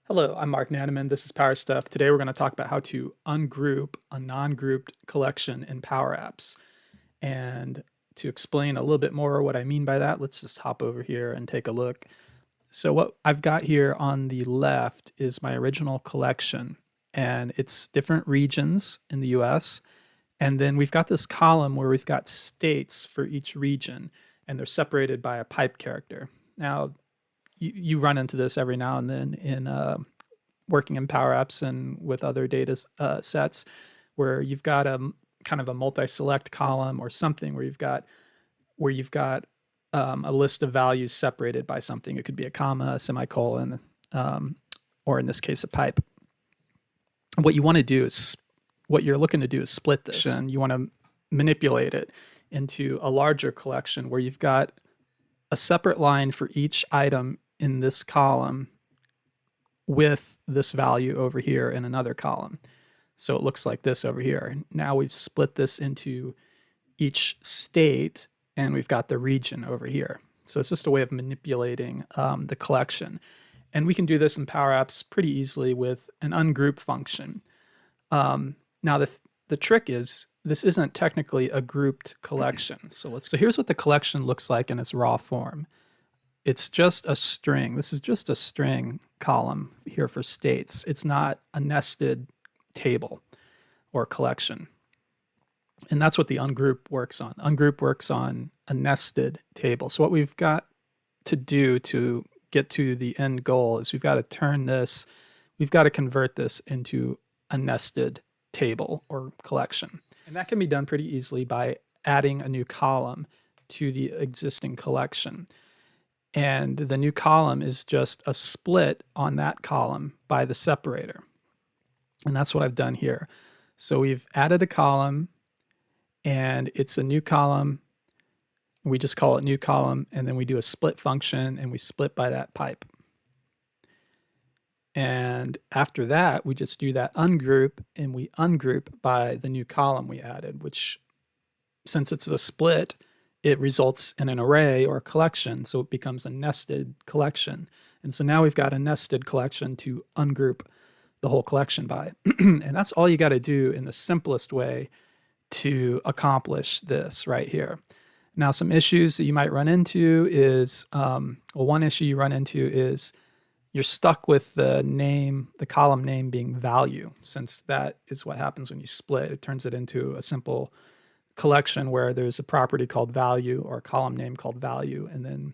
Hello, I'm Mark Nanaman. This is Power Stuff. Today we're going to talk about how to ungroup a non-grouped collection in Power Apps. And to explain a little bit more what I mean by that, let's just hop over here and take a look. So what I've got here on the left is my original collection, and it's different regions in the US. And then we've got this column where we've got states for each region, and they're separated by a pipe character. Now, you run into this every now and then in working in Power Apps and with other data sets where you've got a kind of a multi-select column or something where you've got a list of values separated by something. It could be a comma, a semicolon, or in this case, a pipe. What you want to do is what you're looking to do is split this, and you want to manipulate it into a larger collection where you've got a separate line for each item in this column with this value over here in another column. So it looks like this over here. Now we've split this into each state, and we've got the region over here. So it's just a way of manipulating the collection. And we can do this in Power Apps pretty easily with an ungroup function. Now the trick is this isn't technically a grouped collection. So here's what the collection looks like in its raw form. It's just a string. This is just a string column here for states. It's not a nested table or collection. And that's what the ungroup works on. Ungroup works on a nested table. So what we've got to do to get to the end goal is we've got to convert this into a nested table or collection. And that can be done pretty easily by adding a new column to the existing collection. And the new column is just a split on that column by the separator. And that's what I've done here. So we've added a column, and it's a new column. We just call it new column, and then we do a split function, and we split by that pipe. And after that, we just do that ungroup, and we ungroup by the new column we added, which, since it's a split, it results in an array or a collection, so it becomes a nested collection. And so now we've got a nested collection to ungroup the whole collection by. And that's all you got to do in the simplest way to accomplish this right here. Now, some issues that you might run into is, one issue you run into is you're stuck with the column name being value, since that is what happens when you split. It turns it into a simple collection where there's a property called value or a column name called value, and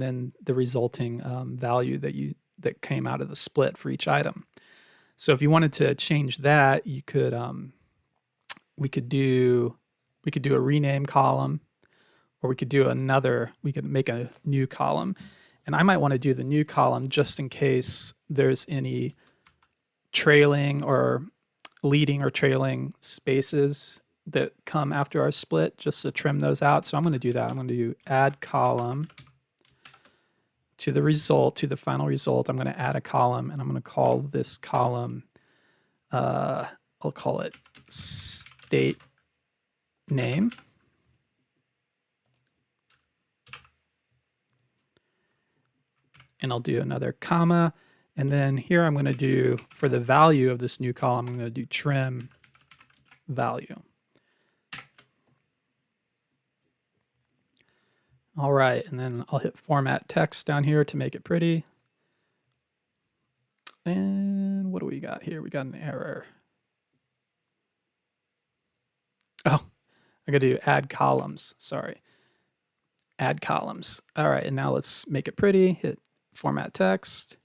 then the resulting value that came out of the split for each item. So if you wanted to change that, you could we could do a rename column, or we could make a new column. And I might want to do the new column just in case there's any trailing or leading or trailing spaces that come after our split, just to trim those out. So I'm going to do that. I'm going to do add column to the final result. I'm going to add a column, and I'm going to call this column, I'll call it state name. And I'll do another comma. And then here I'm going to do, for the value of this new column, I'm going to do trim value. All right, and then I'll hit format text down here to make it pretty. And what do we got here? We got an error. Oh, I got to do add columns. Sorry. Add columns. All right, and now let's make it pretty. Hit format text.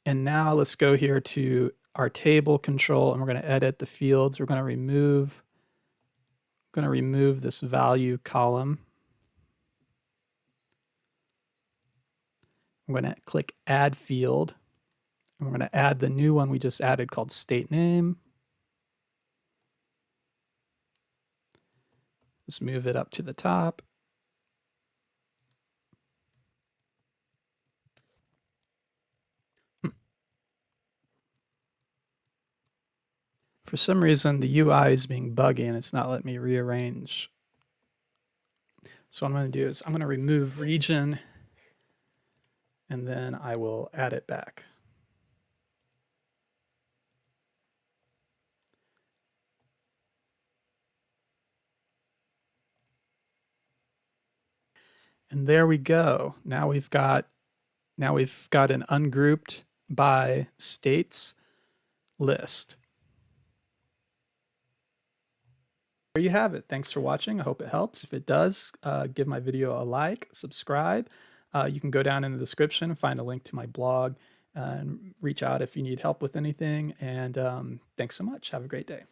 And now let's go here to our table control, and we're going to edit the fields. We're going to remove this value column. I'm going to click add field, and we're going to add the new one we just added called state name. Let's move it up to the top. For some reason, the UI is being buggy and it's not letting me rearrange. So what I'm going to do is I'm going to remove region and then I will add it back. And there we go. Now we've got an ungrouped by states list. There you have it. Thanks for watching. I hope it helps. If it does, give my video a like, subscribe. You can go down in the description and find a link to my blog and reach out if you need help with anything. And thanks so much. Have a great day.